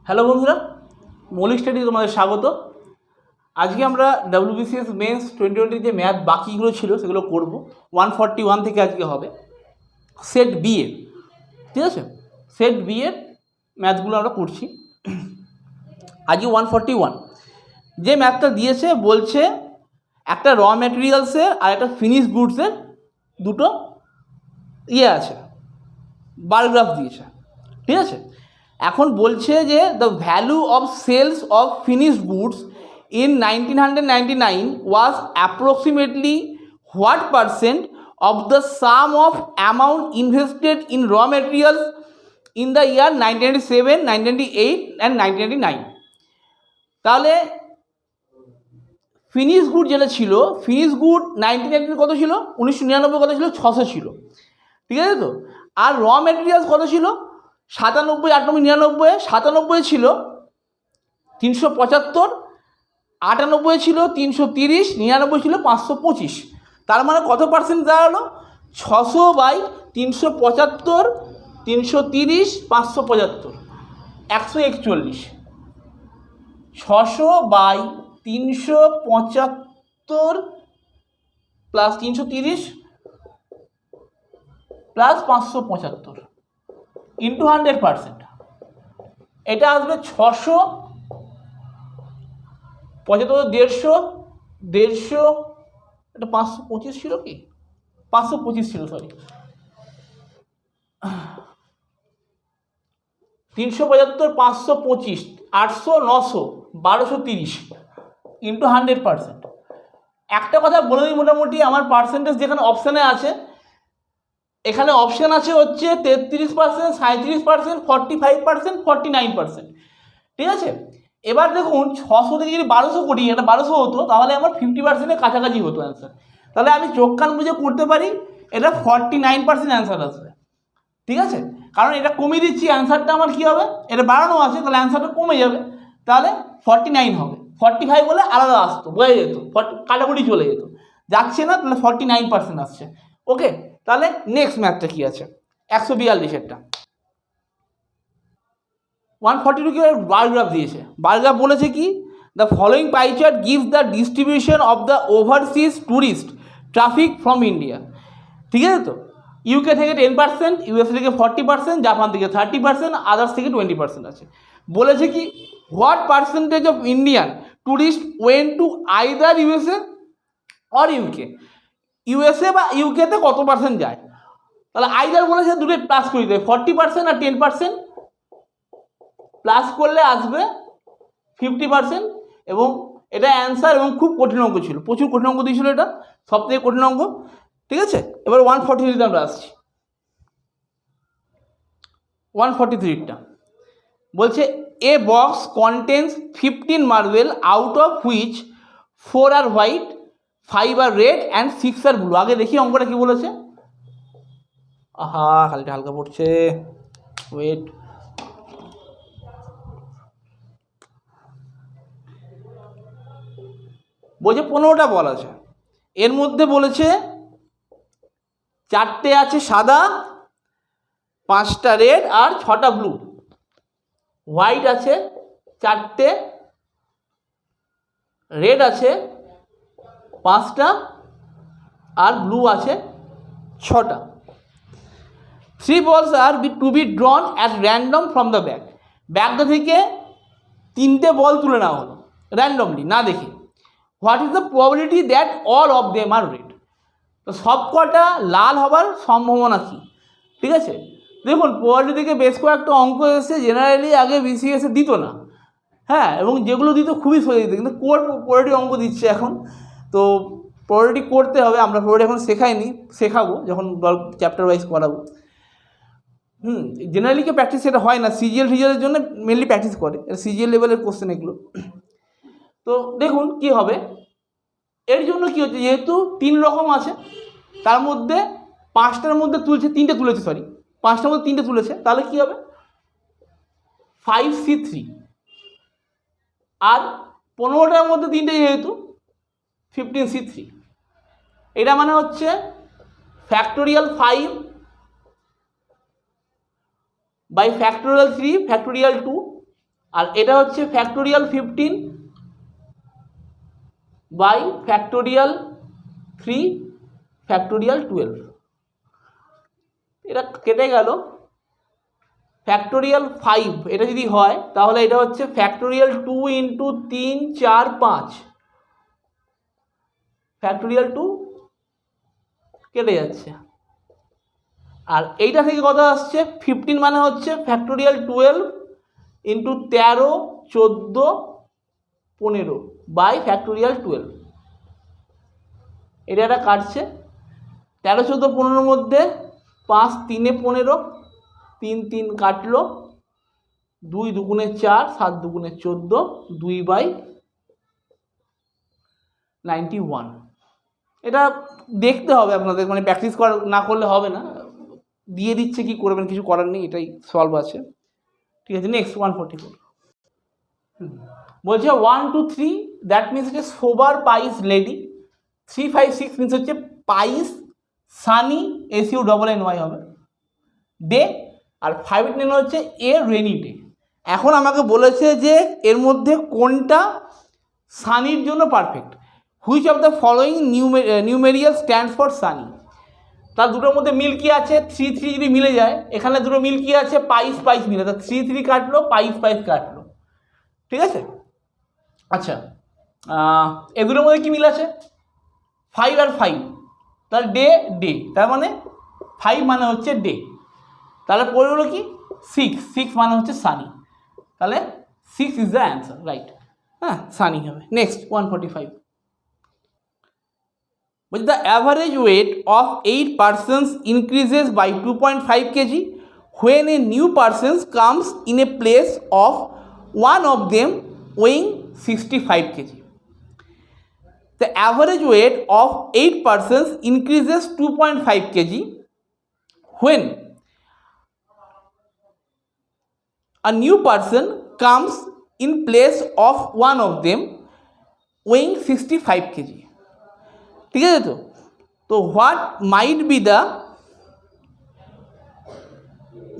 Hello বন্ধুরা, মৌলিক study তোমাদের স্বাগত। আজকে আমরা WBCS মেন্স 2020 যে ম্যাথ বাকিগুলো ছিল সেগুলো করব। 141 থেকে আজকে হবে সেট বি এর, ঠিক আছে? সেট বি এর ম্যাথগুলো আমরা করছি। আজকে 141 যে ম্যাথটা দিয়েছে বলছে একটা র ম্যাটেরিয়ালসের আর একটা ফিনিশ গুডসের দুটো আছে, বার গ্রাফ দিয়েছে, ঠিক আছে? এখন বলছে যে the value of sales of finished goods in 1999 was approximately what percent of the sum of amount invested in raw materials in the year 1997, 1998 and 1999। তাহলে ফিনিশ গুড যেটা ছিল, ফিনিশ গুড 1999 কত ছিল? 1999 কত ছিল? 600 ছিল, ঠিক আছে তো? আর র মেটেরিয়ালস কত ছিল? 97, 98, 99। 97 ছিল 375, 98 ছিল 330, 99 ছিল 525। তার মানে কত পার্সেন্ট দাঁড়ালো? 600/375, 330, 575, 141। 600/375 প্লাস 330 প্লাস 575 ইন্টু 100%, এটা আসবে 600, 75, 150, এটা 525 ছিল কি? 525 ছিল, সরি। 375, 525, 800, 900, 1230 ইন্টু 100%। একটা কথা বলে দিই, মোটামুটি আমার পার্সেন্টেজ যেখানে অপশানে আছে, এখানে অপশান আছে হচ্ছে 33%, 37%, 45%, 49%, ঠিক আছে? এবার দেখুন 600 থেকে যদি 1200 করি, এটা 1200 হতো, তাহলে আমার 50%-এর কাছাকাছি হতো অ্যান্সার। তাহলে আমি চোখ কান বুঝে করতে পারি, এটা 49% অ্যান্সার আসবে, ঠিক আছে? কারণ এটা কমিয়ে দিচ্ছি, অ্যান্সারটা আমার কী হবে? এটা বাড়ানো আছে, তাহলে অ্যান্সারটা কমে যাবে, তাহলে 49 হবে। 45 বলে আলাদা আসতো, বোঝা যেত, কাটাকুটি চলে যেত, যাচ্ছে না, তাহলে 49% আসছে। ওকে, তাহলে নেক্সট ম্যাথটা কী আছে? 142-এরটা 142 কি বার গ্রাফ দিয়েছে। বার গ্রাফ বলেছে কি? The following pie chart gives the distribution of the overseas tourist traffic from India, ঠিক আছে তো? ইউকে থেকে 10%, ইউএসএ থেকে 40%, জাপান থেকে 30%, আদার্স থেকে 20% আছে। বলেছে কি what percentage of Indian tourist went to either USA or UK. USA বা ইউকেতে কত পার্সেন্ট যায়? তাহলে আইদার বলেছে দুটোই প্লাস করে দেবে, 40% আর 10% প্লাস করলে আসবে 50%। এবং এটা অ্যান্সার, এবং খুব কঠিন অঙ্ক ছিল, প্রচুর কঠিন অঙ্ক দিয়েছিল, এটা সবথেকে কঠিন অঙ্ক, ঠিক আছে? এবার 143 আমরা আসছি। 143টা বলছে a box contains 15 marble out of which 4 are white, 5 are red and 6 are blue. আগে দেখি অঙ্কটা কি বলেছে। আহা, খালিটা হালকা পড়ছে, ওয়েট। বলছে 15টা বল আছে, এর মধ্যে বলেছে 4টে আছে সাদা, 5টা রেড আর 6টা ব্লু। হোয়াইট আছে 4টে, রেড আছে 5টা, আর ব্লু আছে 6টা। 3 balls are to be drawn at random from the bag. ব্যাগটা থেকে 3টে বল তুলে নেওয়া হলো র্যান্ডমলি, না দেখে। What is the probability that all of them are red? তো সব কটা লাল হবার সম্ভাবনা কী, ঠিক আছে? দেখুন, প্রবাবিলিটি থেকে বেশ কয়েকটা অঙ্ক এসে জেনারেলি আগে বিসিএসে দিত না, হ্যাঁ, এবং যেগুলো দিত খুবই সোজা দিত, কিন্তু প্রবাবিলিটি অঙ্ক দিচ্ছে এখন। তো প্রবাবিলিটি করতে হবে, আমরা প্রবাবিলিটি এখন শেখাইনি, শেখাবো যখন চ্যাপ্টার ওয়াইজ করাবো। জেনারেলি কে প্র্যাকটিস সেটা হয় না, সিজিএল টিচারের জন্য মেনলি প্র্যাকটিস করে, এটা সিজিএল লেভেলের কোশ্চেন এগুলো। তো দেখুন কি হবে, এর জন্য কি হচ্ছে, যেহেতু 3 রকম আছে, তার মধ্যে 5টার মধ্যে তুলছে, 3টে তুলেছে, সরি 5টার মধ্যে 3টে তুলেছে, তাহলে কি হবে 5C3, আর 15টার মধ্যে 3টে যেহেতু 15C3। এটা মানে হচ্ছে ফ্যাক্টোরিয়াল 5 by factorial 3 factorial 2 আর এটা হচ্ছে ফ্যাক্টোরিয়াল 15 বাই ফ্যাক্টোরিয়াল 3 ফ্যাক্টোরিয়াল 12, এটা কেটে গেল। ফ্যাক্টোরিয়াল 5 এটা যদি হয় তাহলে এটা হচ্ছে ফ্যাক্টোরিয়াল 2 ইন্টু 3 4 5, ফ্যাক্টোরিয়াল 2 কেটে যাচ্ছে। আর এইটা থেকে কত আসছে 15 মানে হচ্ছে ফ্যাক্টোরিয়াল 12 ইন্টু 13 14 15 বাই ফ্যাক্টোরিয়াল 12, এটা একটা কাটছে। 13 14 15 মধ্যে 5 3 15, 3 3 কাটলো, 2 2 4 7 2 14, 2/91। এটা দেখতে হবে আপনাদের, মানে প্র্যাকটিস না করলে হবে না, দিয়ে দিচ্ছে কি করবেন, কিছু করার নেই, এটাই সলভ আছে। ঠিক আছে, নেক্সট 144 বলছে 1 2 3 দ্যাট মিনস হচ্ছে সোবার পাইস লেডি, 3 5 6 মিনস হচ্ছে পাইস সানি SUNNY হবে ডে, আর 5 9 হচ্ছে এ রেনি ডে। এখন আমাকে বলেছে যে এর মধ্যে কোনটা সানির জন্য perfect, which of the following numeral stands for Sunny. তার দুটোর মধ্যে মিল কি আছে, 3 3 যদি মিলে যায়, এখানে দুটো মিল কি আছে, পাইস পাইস মিলে, তা 3 3 কাটলো, পাইস পাইস কাটলো। ঠিক আছে, আচ্ছা এগুলোর মধ্যে কি মিল আছে, 5 আর 5, তাহলে ডে ডে, তার মানে 5 মানে হচ্ছে ডে, তাহলে পড়ে হলো কি 6, 6 মানে হচ্ছে সানি, তাহলে 6 ইজ দ্য অ্যান্সার, রাইট। হ্যাঁ, সানি হবে। নেক্সট 145 বলছে the average weight of 8 persons increases by 2.5 kg when a new person comes in a place of one of them weighing 65 kg. The average weight of 8 persons increases 2.5 kg when a new person comes in place of one of them weighing 65 kg. ঠিক আছে, তো what might be the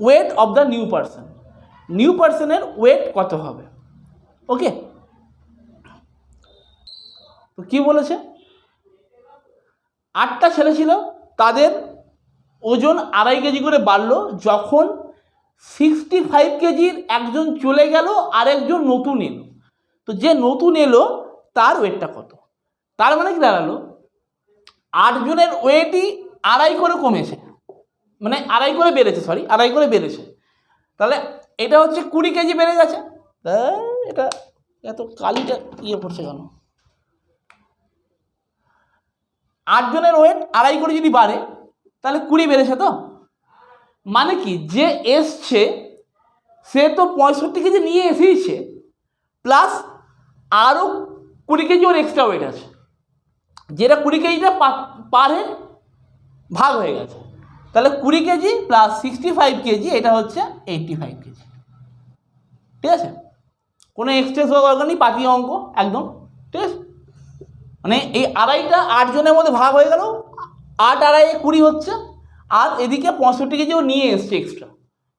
weight of the new person, new পারসনের weight কত হবে। ওকে, তো কি বলেছে, 8টা ছেলে ছিল, তাদের ওজন 2.5 কেজি করে বাড়লো যখন 65 কেজির একজন চলে গেল আর একজন নতুন এলো। তো যে নতুন এলো তার ওয়েটটা কত, তার মানে কি দাঁড়ালো 8 জনের ওয়েটই 2.5 করে কমেছে, মানে 2.5 করে বেড়েছে, 2.5 করে বেড়েছে, তাহলে এটা হচ্ছে 20 কেজি বেড়ে গেছে। এটা এত কালিটা ইয়ে পড়ছে কেন, 8 জনের ওয়েট 2.5 করে যদি বাড়ে তাহলে 20 বেড়েছে, তো মানে কি যে এসছে সে তো 65 কেজি নিয়ে এসেইছে, প্লাস আরও 20 কেজি ওর এক্সট্রা ওয়েট আছে, যেটা 20 কেজিটা পার হেড ভাগ হয়ে গেছে, তাহলে 20 কেজি প্লাস 65 কেজি, এটা হচ্ছে 85 কেজি। ঠিক আছে, কোনো এক্সট্রেস হওয়া দরকার নেই, পাতি অঙ্ক একদম। ঠিক আছে, মানে এই 2.5টা 8 জনের মধ্যে ভাগ হয়ে গেল, 8 2.5 20 হচ্ছে, আর এদিকে 65 কেজি ও নিয়ে এসছে এক্সট্রা,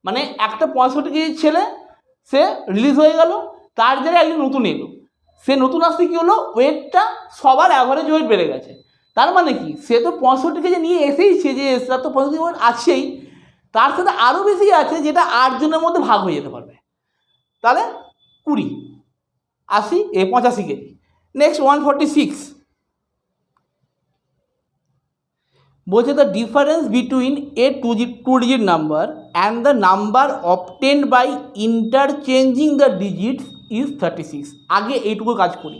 মানে একটা 65 কেজির ছেলে সে রিলিজ হয়ে গেল, তার জায়গায় একজন নতুন এলো, সে নতুন আসতে কী হলো, ওয়েটটা সবার অ্যাভারেজ ওয়েট বেড়ে গেছে, তার মানে কি সে তো 65 কেজি নিয়ে এসেইছে, যে তার তো 65 ওয়েট আছেই, তার সাথে আরও বেশি আছে যেটা 8 জনের মধ্যে ভাগ হয়ে যেতে পারবে, তাহলে 20 80 85 কেজি। নেক্সট 146 বলছে the difference between a two digit number and the number obtained by interchanging the digits is 36। আগে এইটুকু কাজ করি,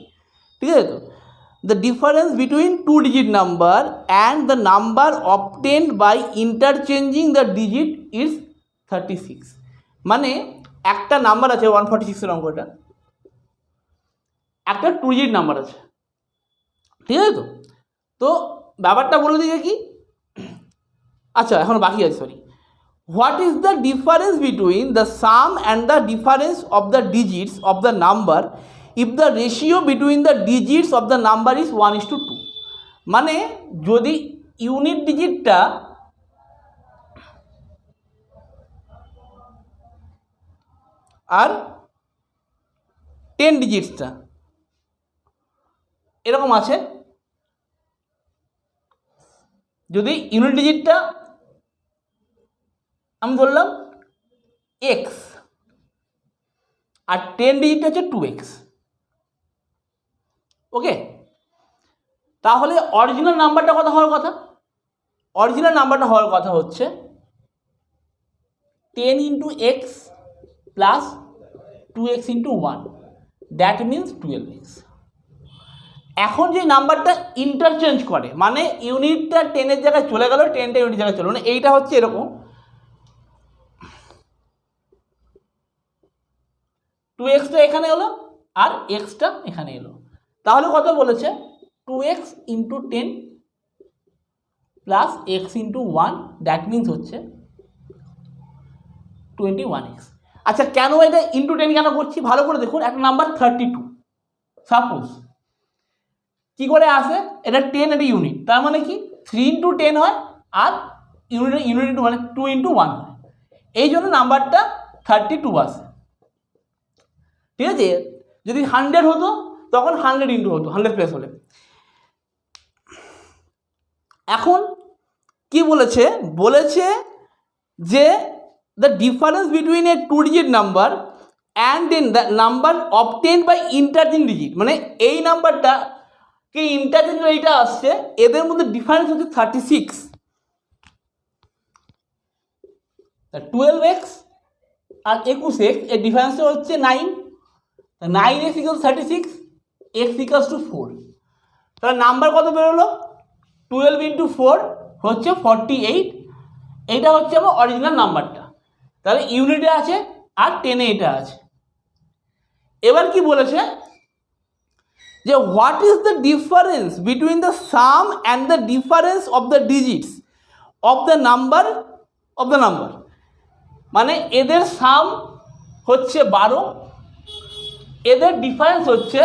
ঠিক আছে, তো the difference between 2 digit number and the number obtained by interchanging the digit is 36। মানে একটা নাম্বার আছে 146 অঙ্কটা, একটা 2 digit নাম্বার আছে, ঠিক আছে, তো ব্যাপারটা বলে দিকে কি, আচ্ছা এখন বাকি আছে, what is the difference between the some and the difference of the digits of the number if the ratio between the digits of the number is 1:2। মানে যদি ইউনিট ডিজিটটা আর 10 ডিজিটসটা এরকম আছে, যদি ইউনিট ডিজিটটা আমি ধরলাম এক্স আর 10 ডিজিটটা হচ্ছে 2x, ওকে। তাহলে অরিজিনাল নাম্বারটা কত হওয়ার কথা? অরিজিনাল নাম্বারটা হওয়ার কথা হচ্ছে 10 into x plus 2x into 1, that means 12x। এখন যে নাম্বারটা ইন্টারচেঞ্জ করে, মানে ইউনিটটা 10-এর জায়গায় চলে গেল, 10টা ইউনিটের জায়গায় চলে, মানে এইটা হচ্ছে এরকম 2xটা এখানে এলো আর এক্সটা এখানে এলো, তাহলে কত বলেছে 2x into 10 plus x into 1, that means হচ্ছে 21x। আচ্ছা, কেন এটা ইন্টু 10 কেন করছি ভালো করে দেখুন। একটা নাম্বার 32, সাপোজ কি করে আসে, এটা 10, এটা ইউনিট, তার মানে কি 3 ইন্টু 10 হয় আর ইউনিট ইন্টু মানে 2 ইন্টু 1 হয়, এই জন্য নাম্বারটা 32 আসে, ঠিক আছে। যদি 100 হতো তখন 100 ইন্টু হতো, 100 প্লাস হলে। এখন কি বলেছে, বলেছে যে the difference between a 2-digit number and then the number obtained by interchanging digit, মানে এই নাম্বারটা কে ইন্টারচেঞ্জ এইটা আসছে, এদের মধ্যে ডিফারেন্স হচ্ছে 36, 12x আর 21x, এর ডিফারেন্সটা হচ্ছে 9, 9x equal 36, x equals to 4। তাহলে নাম্বার কত বেরোলো, 12 ইন্টু 4 হচ্ছে 48, এইটা হচ্ছে আমার অরিজিনাল নাম্বারটা। তাহলে ইউনিটে আছে আর 10-এ এটা আছে। এবার কি বলেছে যে what is the difference between the some and the difference of the digits of the number, মানে এদের সাম হচ্ছে 12, এদের ডিফারেন্স হচ্ছে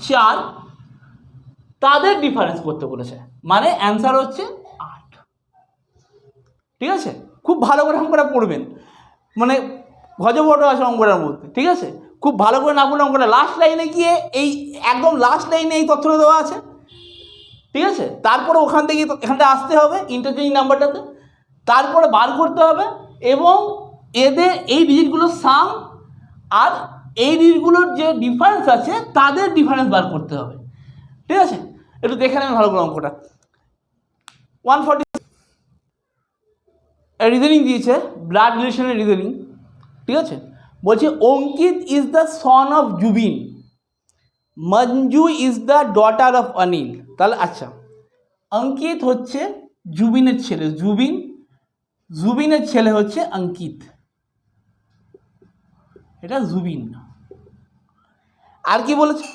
4, তাদের ডিফারেন্স করতে বলেছে, মানে অ্যান্সার হচ্ছে 8। ঠিক আছে, খুব ভালো করে অঙ্কটা পড়বেন, মানে গজবট আছে অঙ্কটার মধ্যে, ঠিক আছে। খুব ভালো করে না পড়লে অঙ্কটা লাস্ট লাইনে গিয়ে এই একদম লাস্ট লাইনে এই তথ্যটা দেওয়া আছে, ঠিক আছে। তারপরে ওখান থেকে এখানটা আসতে হবে ইন্টারচেঞ্জ নাম্বারটাতে, তারপরে বার করতে হবে এবং এদের এই ডিজিটগুলোর সাম আর এই ডিজিটগুলোর যে ডিফারেন্স আছে তাদের ডিফারেন্স বার করতে হবে, ঠিক আছে। একটু দেখে নেবেন ভালো করে অঙ্কটা। 140 রিজনিং দিয়েছে, ব্লাড রিলেশনের রিজনিং, ঠিক আছে। বলছে Ankit is the son of Zubin, Manju is the daughter of Anil. তাহলে আচ্ছা, অঙ্কিত হচ্ছে জুবিনের ছেলে, জুবিনের ছেলে হচ্ছে অঙ্কিত, এটা জুবিন। আর কি বলেছে,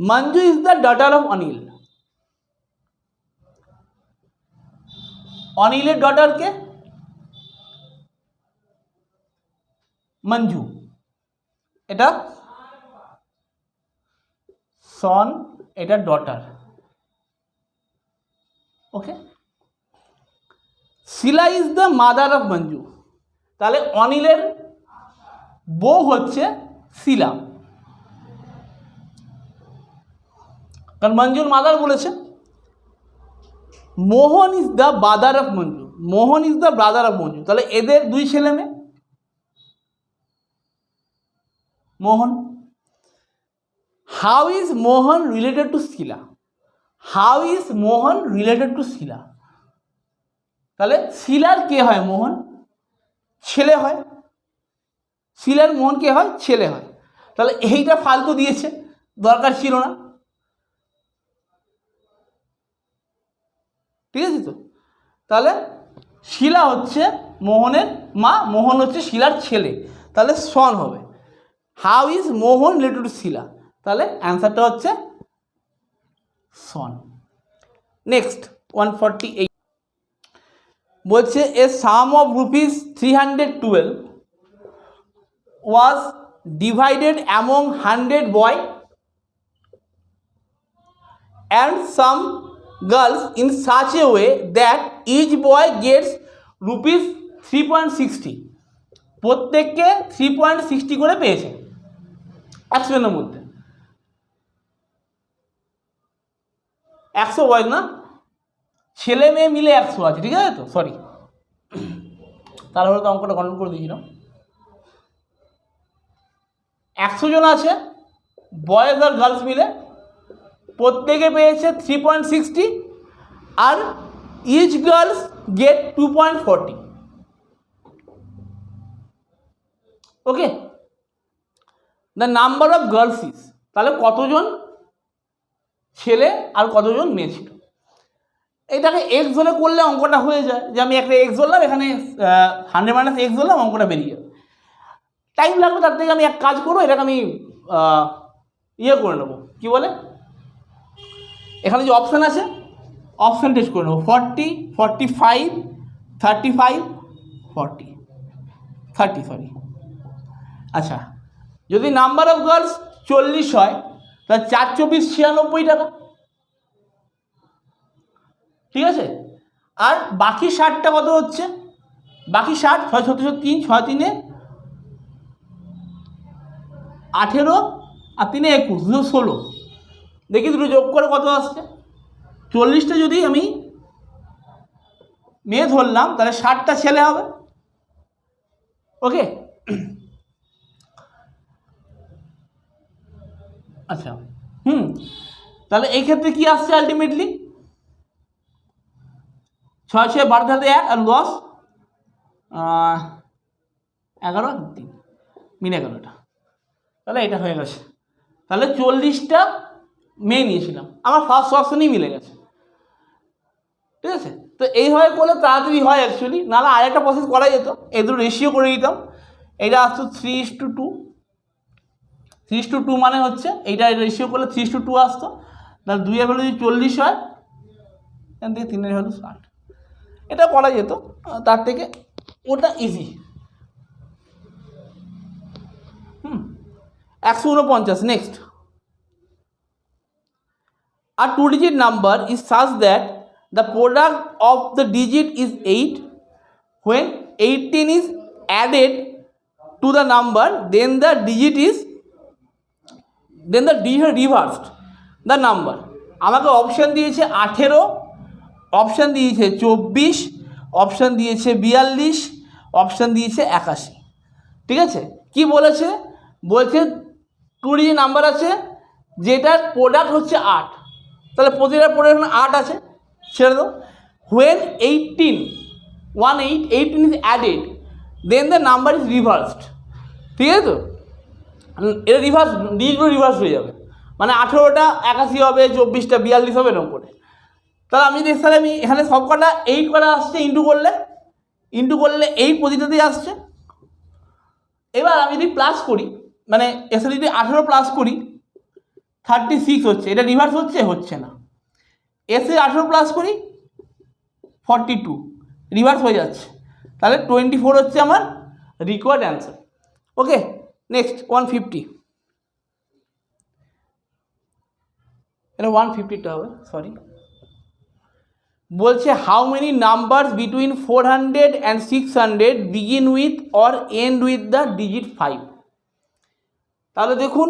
Manju is the daughter of Anil, অনিলের ডটারকে মঞ্জু, এটা সন, এটা daughter, okay. Sheela is the mother of Manju, তাহলে অনিলের বউ হচ্ছে শিলা, কারণ মঞ্জুর মাদার বলেছে। Mohan is the brother of Manju, Mohan is the brother of Manju, তাহলে এদের দুই ছেলে মেয়ে Mohan. How is Mohan related to Sheela, how is Mohan related to Sheela, তাহলে শিলার কে হয়, মোহন ছেলে হয়, শিলার মোহন কে হয়, ছেলে হয়। তাহলে এইটা ফালতু দিয়েছে, দরকার ছিল না, ঠিক আছে তো। তাহলে শিলা হচ্ছে মোহনের মা, মোহন হচ্ছে শিলার ছেলে, তাহলে সন হবে। How is Mohan related to Sheela, তাহলে অ্যান্সারটা হচ্ছে সন। নেক্সট 148 বলছে a sum of rupees 312 was divided among 100 boy and some girls in such a way that each boy gets rupees 3.60, প্রত্যেককে 3.60 করে পেয়েছে। 100 জনের মধ্যে 100 বয়স না, ছেলে মেয়ে মিলে 100 আছে, ঠিক আছে তো, সরি তাহলে তো অঙ্কটা কন্ট্রোল করে দিয়েছিলাম। 100 জন আছে বয়েজ আর গার্লস মিলে, প্রত্যেকে পেয়েছে 3.60 আর each girls get 2.40। Okay, the number of girls is, তাহলে কতজন ছেলে আর কতজন মেয়ে ছিল। এটাকে এক্স ধরে করলে অঙ্কটা হয়ে যায়, যে আমি একটা এক্স ধরলাম, এখানে 100 - x ধরলাম, অঙ্কটা বেরিয়ে যাবে। টাইম লাগবে, তার থেকে আমি এক কাজ করবো, এটাকে আমি ইয়ে করে নেবো, কী বলে, এখানে যে অপশান আছে অপশান টেস্ট করে নেবো, 40, 45, 35, 40, 30, সরি। আচ্ছা, যদি নাম্বার অফ গার্লস 40 হয়, তাহলে 4 × 24 = 96 টাকা, ঠিক আছে। আর বাকি 60টা কত হচ্ছে, বাকি 60, 6 × 3, 6 × 3 = 18 আর 3 × 21, 16। দেখি দুটো যোগ করে কত আসছে। 40টা যদি আমি মেয়ে ধরলাম, তাহলে 60টা ছেলে হবে। ওকে, আচ্ছা, তাহলে এই ক্ষেত্রে কি আসছে আলটিমেটলি, 6 6 12 ধাতে 1 আর 10 11 3 মিন 11টা, তাহলে এটা হয়ে গেছে। তাহলে 40টা মেয়ে নিয়েছিলাম, আমার ফার্স্ট অপশনেই মিলে গেছে, ঠিক আছে। তো এইভাবে করলে তাড়াতাড়ি হয় অ্যাকচুয়ালি, নাহলে আরেকটা প্রসেস করা যেত, এই দুটো রেশিও করে দিতাম। এটা আসতো 3:2, 3:2 মানে হচ্ছে এইটা রেশিও করলে 3:2 আসতো। তাহলে 2 এর ভ্যালু যদি 40 হয়, এখান থেকে 3 এর ভ্যালু 60, এটা করা যেত, তার থেকে ওটা easy. 149, next. A 2-digit number is such that the product of the digit is 8. When 18 is added to the number, then the digit reversed the number. আমাকে অপশান দিয়েছে 18, অপশান দিয়েছে 24, অপশান দিয়েছে 42, অপশান দিয়েছে 81, ঠিক আছে। কি বলেছে, বলছে 2-digit নাম্বার আছে যেটার প্রোডাক্ট হচ্ছে 8, তাহলে প্রতিটা প্রোডাক্ট 8 আছে, ছেড়ে দাও। when 18 is added, then the number is reversed, ঠিক আছে তো, এটা রিভার্স, ডিজিটগুলো রিভার্স হয়ে যাবে, মানে 18টা 81 হবে, 24টা 42 হবে, এরকম করে। তাহলে আমি যদি আমি এখানে সব কটা 8 করা আসছে, ইন্টু করলে 8 প্রতিটাতেই আসছে। এবার আমি যদি প্লাস করি, মানে এসে যদি 18 প্লাস করি, 36 হচ্ছে, এটা রিভার্স হচ্ছে না। এসে 18 প্লাস করি, 42, রিভার্স হয়ে যাচ্ছে। তাহলে 24 হচ্ছে আমার রিকোয়ার্ড অ্যান্সার। ওকে, নেক্সট 150, এটা 150টা হবে, সরি। বলছে how many numbers between 400 and 600 begin with or end with the digit 5। তাহলে দেখুন,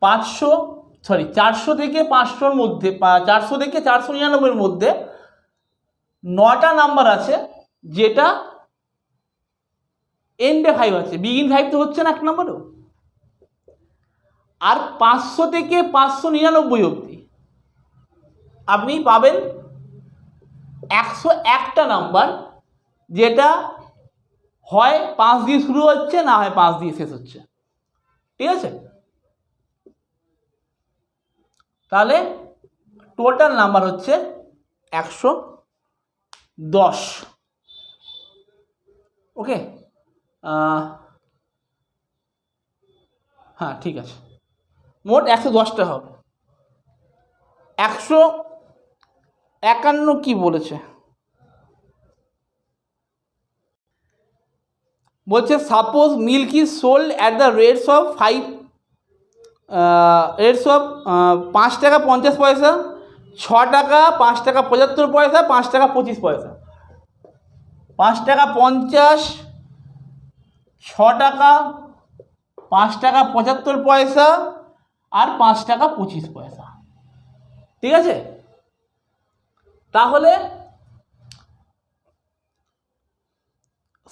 400 থেকে 500-র মধ্যে, 400 থেকে 499-এর মধ্যে 9টা নাম্বার আছে যেটা এন্ডে 5 আছে, বিগিন 5 তো হচ্ছে না এক নম্বরও। আর 500 থেকে 599 অবধি আপনি পাবেন 101টা নাম্বার, যেটা হয় 5 দিয়ে শুরু হচ্ছে, না হয় 5 দিয়ে শেষ হচ্ছে, ঠিক আছে। তাহলে টোটাল নাম্বার হচ্ছে 110। ওকে, হ্যাঁ ঠিক আছে, মোট 110টা হবে। 151 কি বলেছে, বলছে suppose milk is sold at the rates of 5 টাকা 50 পয়সা, 6 টাকা, 5 টাকা 75 পয়সা, 5 টাকা 25 পয়সা। 5 টাকা 50, 6 টাকা, 5 টাকা 75 পয়সা আর 5 টাকা 25 পয়সা। ঠিক আছে, তাহলে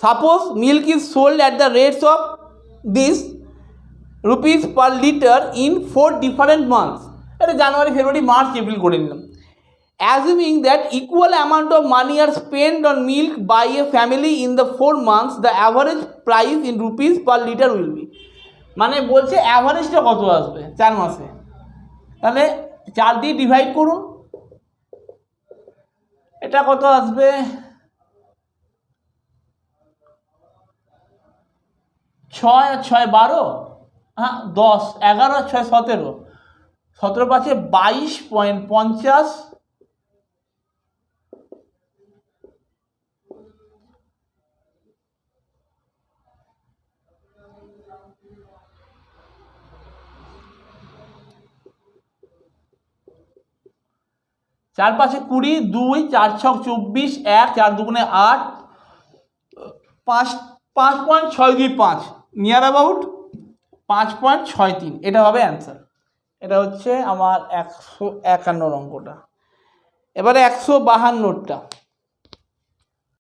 suppose milk is sold at the rates of this rupees per litre in 4 different months. এটা জানুয়ারি, ফেব্রুয়ারি, মার্চ, এপ্রিল করে নিলাম। Assuming that equal amount of money are spent on milk by a family in the 4 months, the average price in rupees per liter will be, মানে বলছে অ্যাভারেজটা কত আসবে 4 মাসে। তাহলে 4 দিয়ে ডিভাইড করুন, এটা কত আসবে, 6 আর 6 12, হ্যাঁ 10, 11 আর 6 17, 17 পাঁচে 22.50, 4 5 20, 2 4 6 24, 1 4 2 8, 5.625, নিয়ার অ্যাবাউট 5.63, এটা হবে অ্যান্সার। এটা হচ্ছে আমার 151 অঙ্কটা। এবারে 152টা।